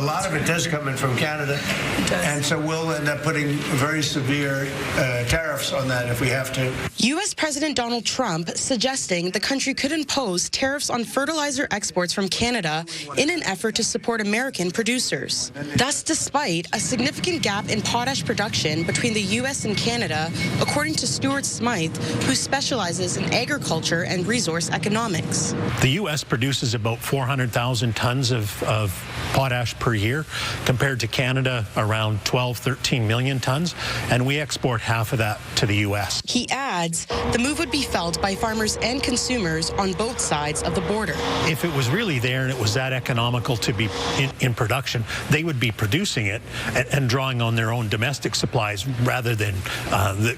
A lot of it does come in from Canada, and so we'll end up putting very severe tariffs on that if we have to. U.S. President Donald Trump suggesting the country could impose tariffs on fertilizer exports from Canada in an effort to support American producers. Thus, despite a significant gap in potash production between the U.S. and Canada, according to Stuart Smythe, who specializes in agriculture and resource economics. The U.S. produces about 400,000 tons of potash per year, compared to Canada around 12, 13 million tons, and we export half of that to the U.S. He adds the move would be felt by farmers and consumers on both sides of the border. If it was really there and it was that economical to be in production, they would be producing it and drawing on their own domestic supplies rather than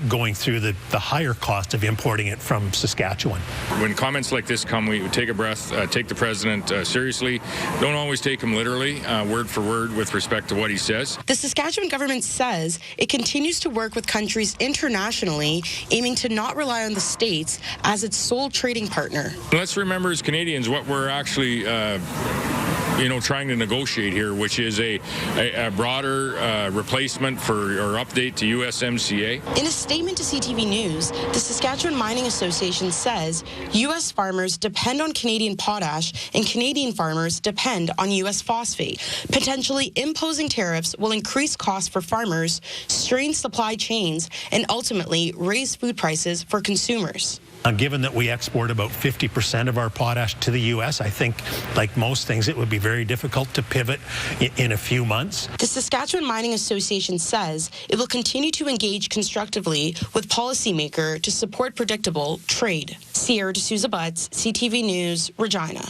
going through the higher cost of importing it from Saskatchewan. When comments like this come, we take a breath, take the president seriously. Don't always take him literally, word for word with respect to what he says. The Saskatchewan government says it continues to work with countries internationally, aiming to not rely on the states as its sole trading partner. Let's remember as Canadians what we're actually trying to negotiate here, which is a broader replacement for or update to USMCA. In a statement to CTV News, the Saskatchewan Mining Association says U.S. farmers depend on Canadian potash and Canadian farmers depend on U.S. phosphate. Potentially imposing tariffs will increase costs for farmers, strain supply chains, and ultimately raise food prices for consumers. Given that we export about 50% of our potash to the U.S., I think, like most things, it would be very difficult to pivot in a few months. The Saskatchewan Mining Association says it will continue to engage constructively with policymakers to support predictable trade. Sierra D'Souza Butts, CTV News, Regina.